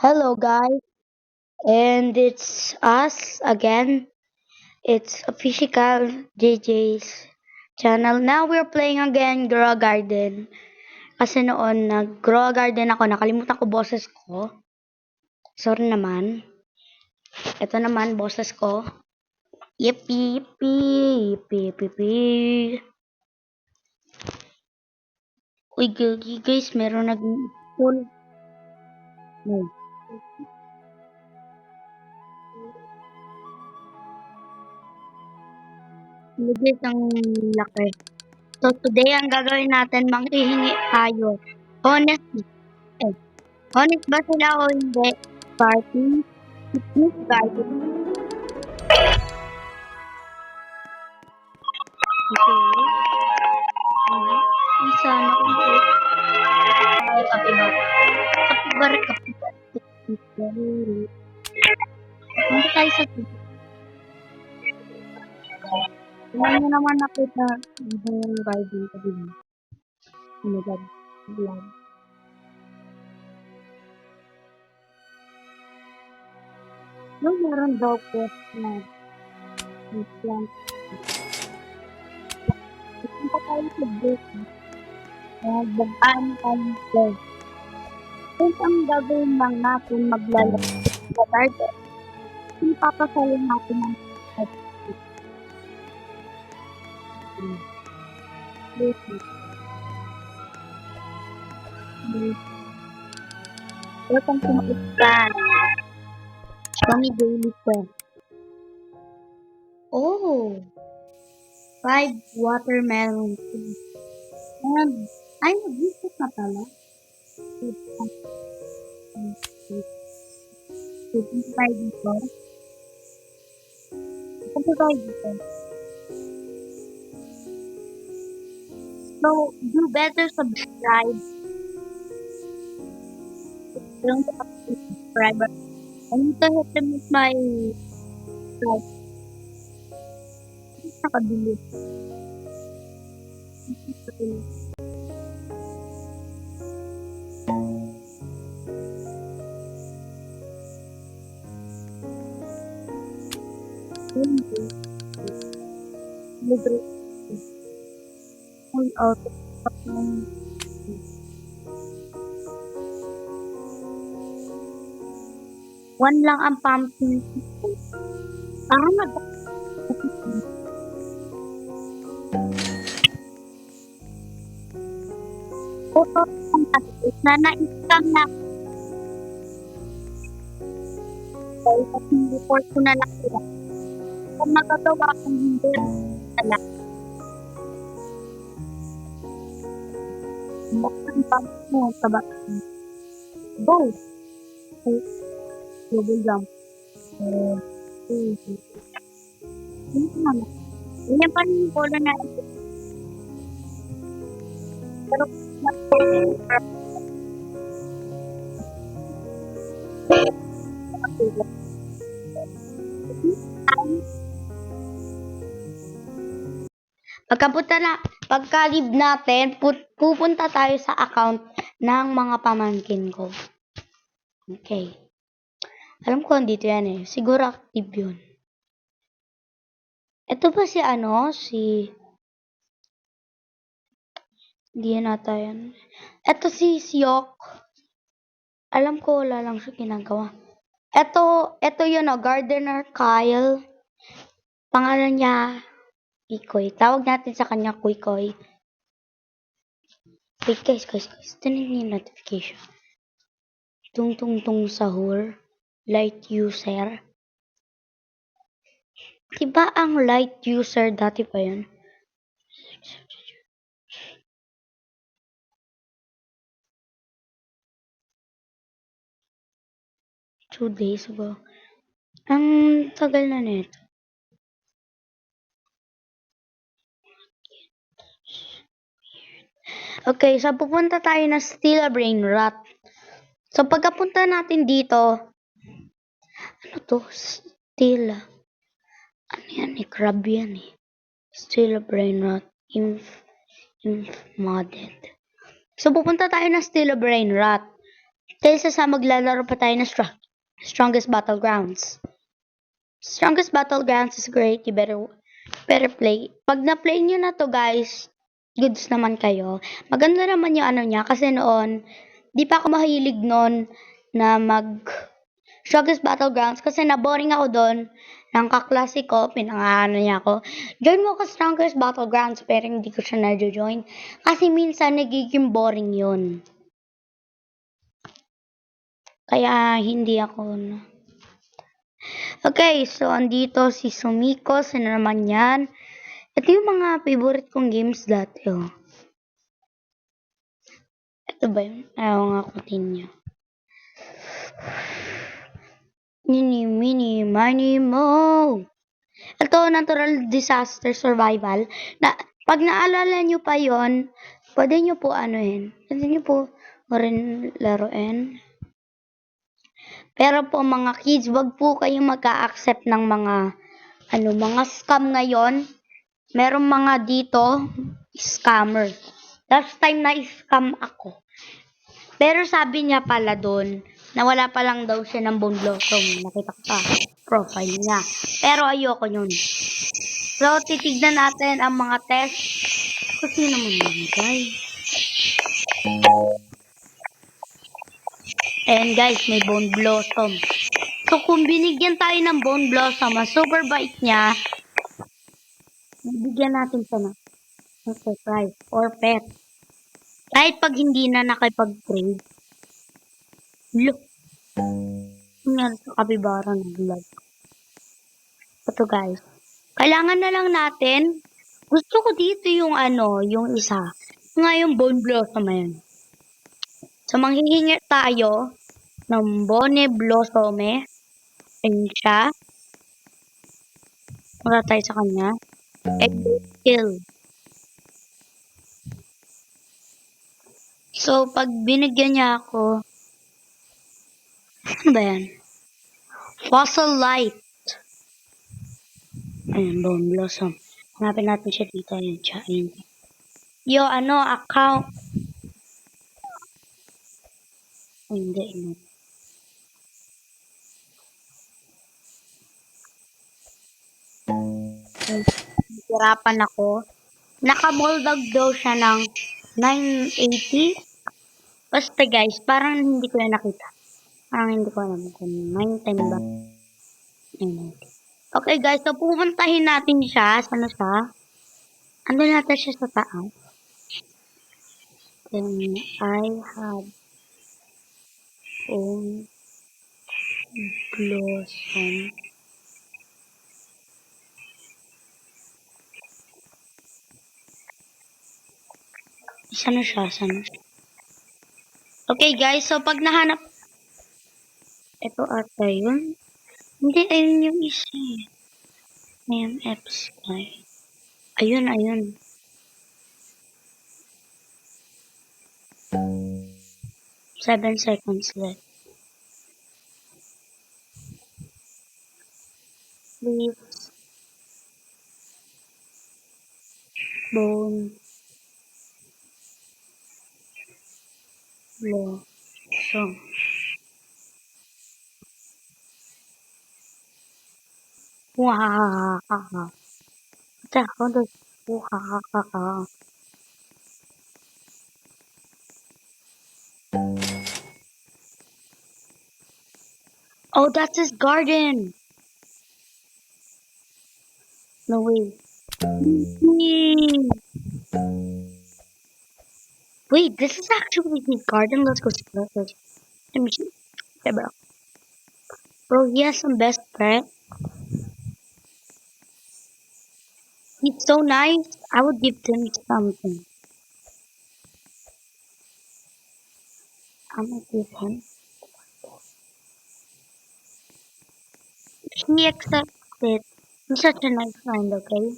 Hello, guys, and it's us again. It's official JJ's channel. Now we're playing again Grow Garden. Kasi noon nag-Grow Garden ako, nakalimutan ko boses ko. Sorry naman. Ito naman, boses ko. Yippee, yippee, yippee, yippee. Uy, guys, meron nag-full. No. Legit ang laki. So today, ang gagawin natin, manghihingi tayo. Honest, eh, honest ba sila o hindi? Party, picnic garden. Okay. Sana kung kapibar. Kapibar, kapibar. Punta tayo sa tubig. Tingnan nyo naman nakita yung garden ko din. Oh my God. Vlog. No, meron daw po na plant. Punta tayo sa break. Bagaan tayo sa kung ang gagawin lang natin maglalagay sa garden, ipapasayin natin ng Welcome to my plan. Show me daily quest. Oh, 5 watermelon trees. And, ay, nag-visit na pala. Punta tayo dito. Punta tayo dito. So, do better subscribe. Don't forget to subscribe. I need to hit them with my like. Nakabilis. Libre. Full out of one lang ang pumpkin. Parang nag Opo, ang tapos na na-scam na ako. Kasi report ko na lang sila. Kung magagawa kong hindi, wala. Bakit ang mo sa bakin? Go! Okay. Double jump. Hindi ko naman. Ganyan pa rin yung bola na ito. Pero, pagka-leave natin, pupunta tayo sa account ng mga pamangkin ko. Okay. Alam ko andito yan eh. Siguro active yun. Ito ba si Hindi yan ata yan. Ito si Siok. Alam ko wala lang siya ginagawa. Ito yun Gardener Kyle. Pangalan niya, Ikoy. Tawag natin sa kanya Kuy-Koy. Wait guys. Tinan niyo yung notification. Tung sahur. Light user. Diba ang light user dati pa yan? Two days ago. Ang tagal na nito. Okay, so pupunta tayo na Steel Brain Rot. So pagkapunta natin dito, ano to? Steel. Ano yan eh? Crab yan eh. Steel Brain Rot. Inf modded. So pupunta tayo na Steel Brain Rot. Kaysa sa maglalaro pa tayo ng Strongest Battlegrounds. Strongest Battlegrounds is great. You better play. Pag na-play nyo na to guys, goods naman kayo. Maganda naman yung ano niya kasi noon, di pa ako mahilig noon na mag Strongest Battlegrounds kasi naboring ako doon. Nang kaklase ko, pinangaano niya ako. Join mo ko Strongest Battlegrounds pero hindi ko siya na-join. Kasi minsan nagiging boring yun. Kaya hindi ako Okay, so andito si Sumiko. Sino naman yan? Ito yung mga favorite kong games dati, oh. Ito ba yun? Ayaw nga kutin niya. Nini, mini, mini, mo. Ito, natural disaster survival. Pag naalala nyo pa yon, pwede nyo po anuhin. Pwede nyo po rin laruin. Pero po mga kids, wag po kayong mag-a-accept ng mga scam ngayon. Merong mga dito, scammer. Last time na scam ako. Pero sabi niya pala doon, na wala pa lang daw siya ng bone blossom. Nakita ko pa, profile niya. Pero ayoko yun. So, titignan natin ang mga test. Kasi naman yun, guys. And guys, may bone blossom. So, kung binigyan tayo ng bone blossom, ang super bite niya, bigyan natin siya ng surprise or pet. Kahit pag hindi na nakipag-trade. Look. Nangyari sa kapibara ng vlog. Ito guys. Kailangan na lang natin. Gusto ko dito yung yung isa. Nga yung bone blossom na yun. So, manghihingi tayo ng bone blossom Ayun siya. Mula tayo sa kanya. Kill. So, pag binigyan niya ako, ano ba yan? Fossil light. Ayan, bone blossom. Hanapin natin siya dito. Ayan siya. Ayan. Yo, account. Ay, hindi. Hirapan ako. Nakamoldog daw siya ng 980. Basta guys, parang hindi ko na nakita. Parang hindi ko alam kung 910 ba. 990. Okay guys, so pupuntahin natin siya. Sana siya? Ando natin siya sa taas. Then I have own blossom. Sana siya? Okay guys, so pag nahanap, ito ata yun. Hindi, ayun yung isa eh. MF Sky. Ayun. 7 seconds left. Please. Bone. Blossom. Wahahaha. How does wahahaha? Oh, that's his garden. No way. Wait, this is actually his garden. Let's go see. Let me see. Okay, bro. Bro, he has some best pet. He's so nice. I would give him something. I'm gonna give him. He accepts it. He's such a nice friend, okay?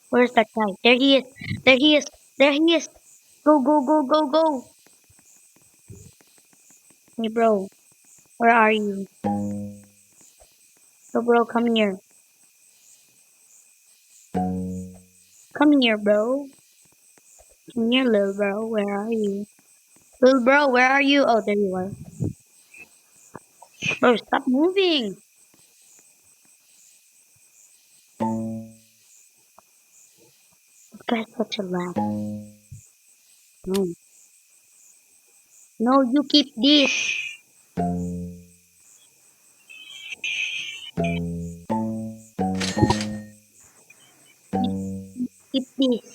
Where's that guy? There he is. There he is. There he is. Go. Hey, bro. Where are you? So, bro, come here. Come here, bro. Come here, little bro. Where are you? Little bro, where are you? Oh, there you are. Bro, stop moving. This guy's such a lag. No. No, you keep this. Keep this.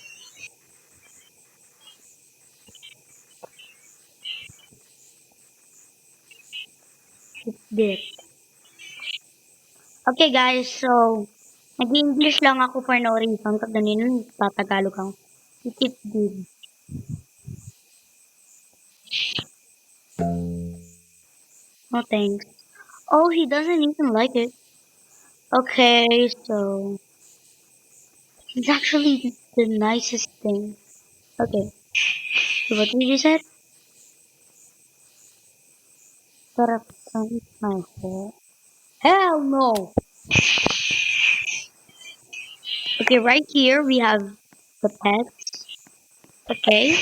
Keep this. Okay guys, so nag-English lang ako for no reason. Pag ganun, tatagalog ako. You keep this. No thanks. Oh, he doesn't even like it. Okay, so it's actually the nicest thing. Okay, so what did you say? Sarap ang my hair. Hell no! Okay, right here we have the pets. Okay,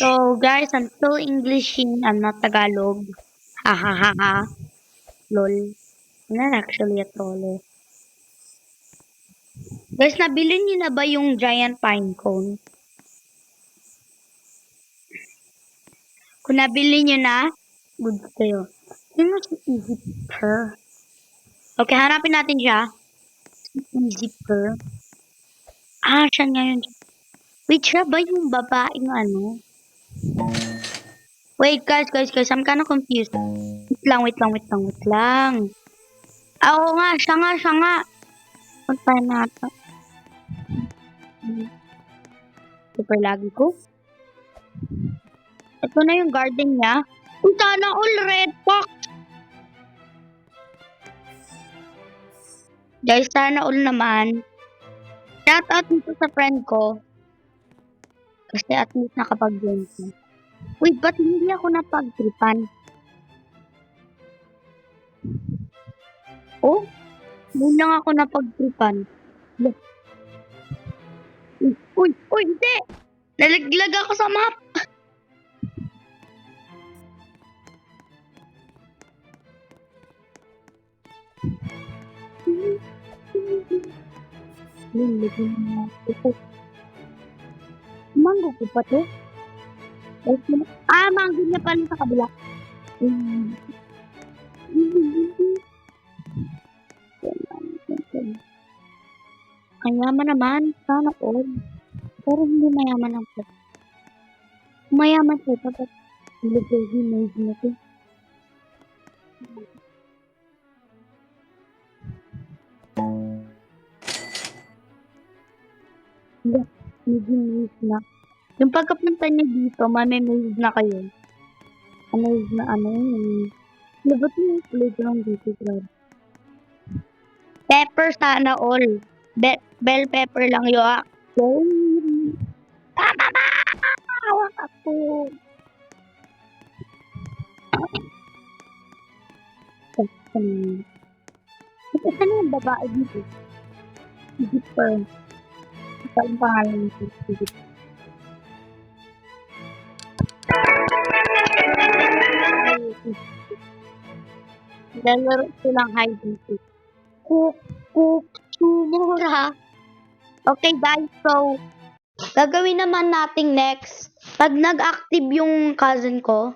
so guys, I'm still Englishing. I'm not Tagalog. Ha ha ha ha. Lol. I'm not actually a troll. Guys, nabili niyo na ba yung giant pine cone? Kung nabili niyo na, good kayo. Sino si Easy Purr? Okay, hanapin natin siya. Easy Purr. Ah, siya ngayon. Wait, siya ba yung babaeng ano? Wait, guys, I'm kinda confused. Wait lang. Ah, oo nga, siya nga. Puntahan natin. Super lagi ko. Ito na yung garden niya. Punta na all red fox. Guys, sana all naman. Shout out dito sa friend ko. Kasi at least nakapag-game siya. Wait, ba't hindi ako napag-tripan? Oh, hindi lang ako napag-tripan. Uy, hindi! Nalaglag ako sa map! Manggo ko pa to. Ah, manggo niya pala sa kabila. Mayaman naman, sana all. Pero hindi mayaman ang po. Mayaman po, dapat ilagay made na to. Hindi, made na. Yung pagkapunta niya dito, mamemade na kayo. Amazed na ano yun. Labot mo yung playground dito, Brad. Pepper sana all. Bell pepper lang yun. Tama ba? Hawak ako. Ito sana yung babae dito. Zipper. Ito ang pangalan nito. Zipper. Lalaro silang hide and seek. Cook, sumura. Okay guys, so gagawin naman natin next. Pag nag-active yung cousin ko,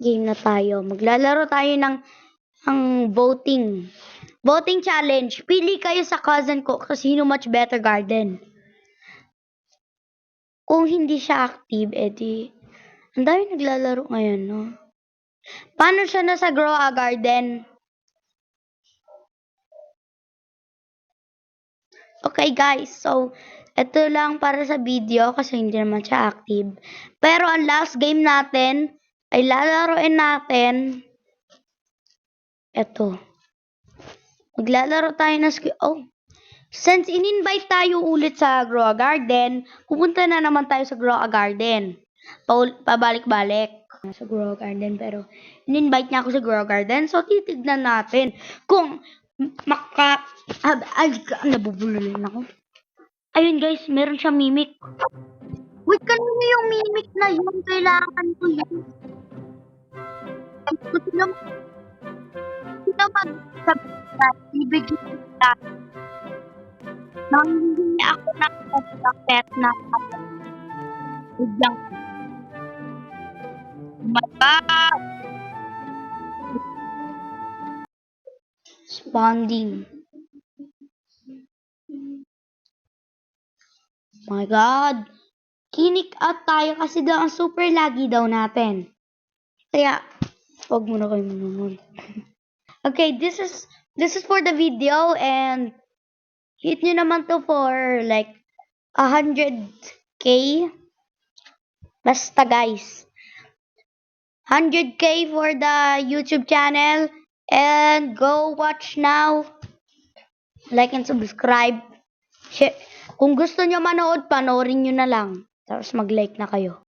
game na tayo. Maglalaro tayo ng voting. Voting challenge. Pili kayo sa cousin ko kasi sino much better garden. Kung hindi siya active, edi ang dami naglalaro ngayon, no? Paano siya nasa Grow a Garden? Okay guys, so ito lang para sa video kasi hindi naman siya active. Pero ang last game natin ay lalaroin natin ito. Maglalaro tayo ng since in-invite tayo ulit sa Grow a Garden, pupunta na naman tayo sa Grow a Garden. Pabalik-balik sa Grow a Garden, pero in-invite niya ako sa Grow a Garden, so titignan natin kung nabubulolin ako. Ayun guys, meron siya mimic. Wait, kanina yung mimic na yun. Kailangan ko yun. Gusto naman sino mag-subscribe. Ibigay kita. Nanghihingi ako ng pet na bigyan mata. Spawning. My God. Kinik out tayo kasi daw ang super laggy daw natin. Kaya, wag muna kayo manunod. Okay, this is for the video and hit nyo naman to for like 100k. Basta guys. 100k for the YouTube channel and go watch now. Like and subscribe. Kung gusto nyo manood, panoorin nyo na lang. Tapos mag-like na kayo.